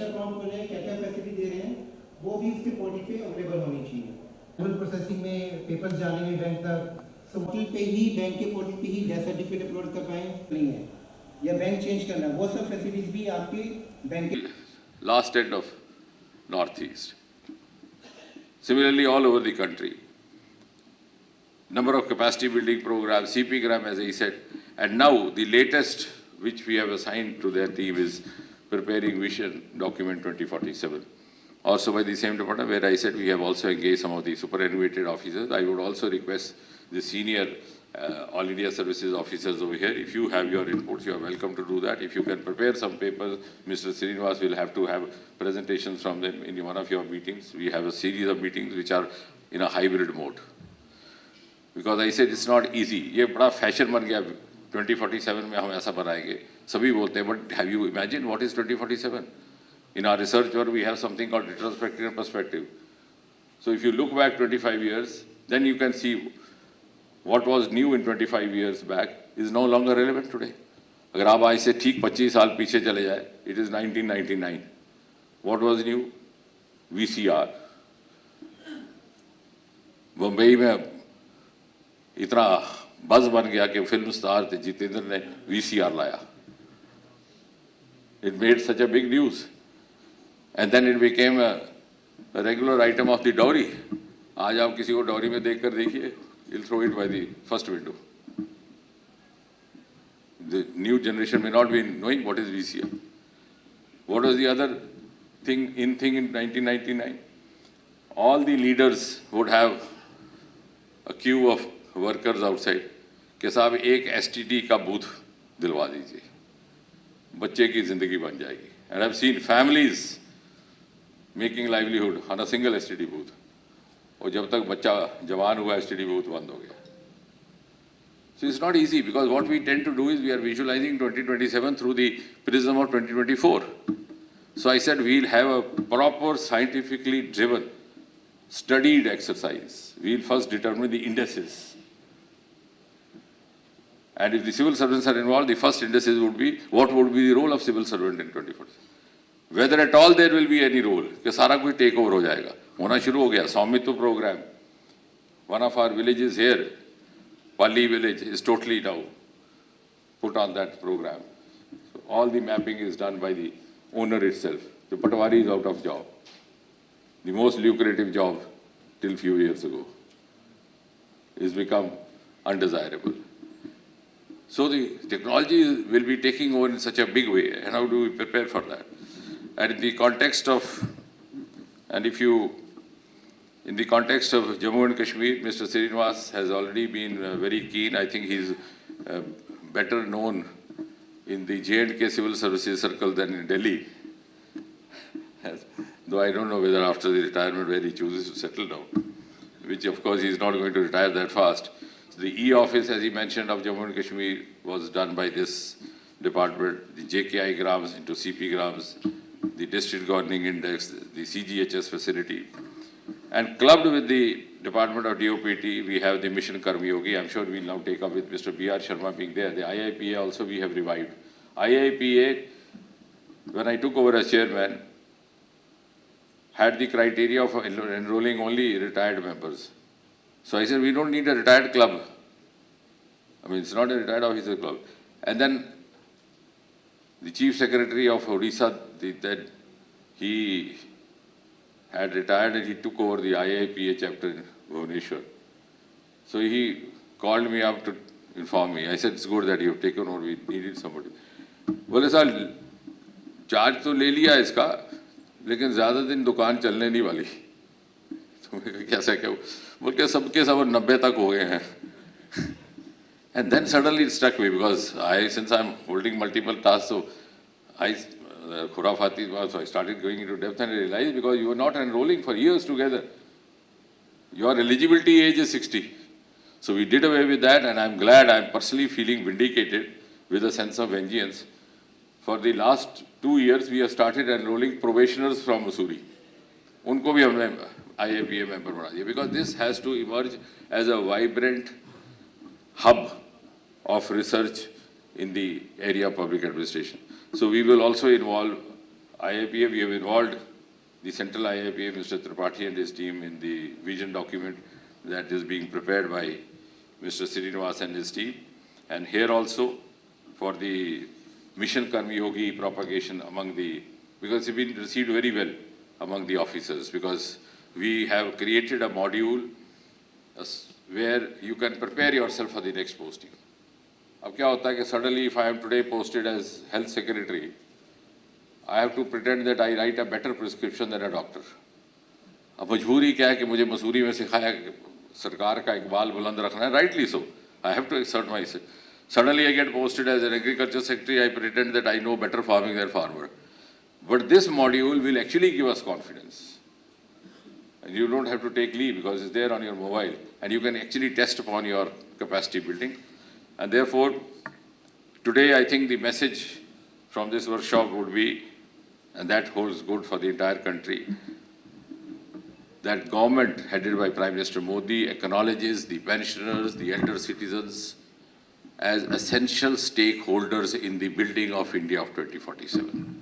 Account खोले क्या क्या फैसिलिटी दे रहे हैं वो भी उसके पोर्टल पे अवेलेबल होनी चाहिए। फुल प्रोसेसिंग में पेपर्स जाने में बैंक तक पोर्टल पे ही बैंक के पोर्टल पे ही डेथ सर्टिफिकेट अपलोड कर पाएँ नहीं है या बैंक चेंज करना है वो सब फैसिलिटीज भी आपके बैंक के last end of Northeast. Similarly, all over the country, number of capacity building programs, CPgram as I said, and now the latest which we have assigned to their team is preparing Vision Document 2047. Also by the same department where I said we have also engaged some of the superannuated officers. I would also request the senior All India Services officers over here, if you have your inputs, you are welcome to do that. If you can prepare some papers, Mr. Srinivas will have to have presentations from them in one of your meetings. We have a series of meetings which are in a hybrid mode. Because I said it's not easy. ये बड़ा fashion बन गया 2047 में हम ऐसा बनाएंगे सभी बोलते हैं but have you imagined what is 2047? In our research work we have something called retrospective and perspective. So if you look back 25 years, then you can see what was new in 25 years back is no longer relevant today. अगर आप आज से ठीक 25 साल पीछे चले जाए, it is 1999. What was new? VCR. Bombay में इतना बज़ बन गया कि फिल्म स्टार थे जितेंद्र ने VCR लाया. It made such a big news. And then it became a regular item of the dowry. आज आप किसी को डॉरी में देख कर देखिए, you'll throw it by the first window. The new generation may not be knowing what is VCR. What was the other thing in 1999? All the leaders would have a queue of workers outside कि साहब एक STD का booth दिलवा दीजिए, बच्चे की जिंदगी बन जाएगी. And I've seen families making livelihood on a single STD booth. और जब तक बच्चा जवान हुआ STD booth बंद हो गया. So it's not easy because what we tend to do is we are visualizing 2027 through the prism of 2024. So I said we'll have a proper scientifically driven, studied exercise. We'll first determine the indices. And if the civil servants are involved, the first indices would be what would be the role of civil servant in 2047. Whether at all there will be any role, कि सारा कुछ take over हो जाएगा, होना शुरू हो गया. स्वामित्व program, one of our villages here, Palli village, is totally now put on that program. So all the mapping is done by the owner itself. The Patwari is out of job. The most lucrative job till few years ago is become undesirable. So the technology will be taking over in such a big way, and how do we prepare for that? And in the context of Jammu and Kashmir, Mr. Srinivas has already been very keen. I think he's better known in the J&K civil services circle than in Delhi. Though I don't know whether after the retirement where he chooses to settle down, which of course he is not going to retire that fast. So the E-office, as he mentioned, of Jammu and Kashmir was done by this department, the JKI grams into CP grams, the district gardening index, the CGHS facility. And clubbed with the Department of DOPT, we have the Mission Karmi Yogi. I'm sure we'll now take up with Mr. B.R. Sharma being there. The IIPA also we have revived. IIPA, when I took over as chairman, had the criteria of enrolling only retired members. So I said, we don't need a retired club. I mean, it's not a retired officer club. And then the chief secretary of Odisha, he had retired and he took over the IIPA chapter in Bhubaneswar. So he called me up to inform me. I said, it's good that you have taken over, we needed somebody. बोले साल charge तो ले लिया इसका, लेकिन ज़्यादा दिन दुकान चलने नहीं वाली. तो मैं कैसा क्या बोल के सबके सब 90 तक हो गए हैं. And then suddenly it struck me because since I'm holding multiple tasks, so so I started going into depth and I realized because you were not enrolling for years together. Your eligibility age is 60. So we did away with that, and I'm glad, I'm personally feeling vindicated with a sense of vengeance. For the last 2 years, we have started enrolling probationers from Mussoorie. उनको भी हमने IIPA member बना दिया because this has to emerge as a vibrant hub of research in the area of public administration. So we will also involve IIPA, we have involved the central IIPA, Mr. Tripathi and his team in the vision document that is being prepared by Mr. Srinivas and his team. And here also for the Mission Karmi Yogi propagation among the, because it's been received very well among the officers, because we have created a module where you can prepare yourself for the next posting. अब क्या होता है कि suddenly if I am today posted as health secretary, I have to pretend that I write a better prescription than a doctor. अब मजबूरी क्या है कि मुझे मसूरी में सिखाया कि सरकार का इकबाल बुलंद रखना है, rightly so. I have to assert myself. Suddenly I get posted as an agriculture secretary, I pretend that I know better farming than farmer. But this module will actually give us confidence. And you don't have to take leave because it's there on your mobile and you can actually test upon your capacity building. And therefore, today I think the message from this workshop would be, and that holds good for the entire country, that government headed by Prime Minister Modi acknowledges the pensioners, the elder citizens as essential stakeholders in the building of India of 2047.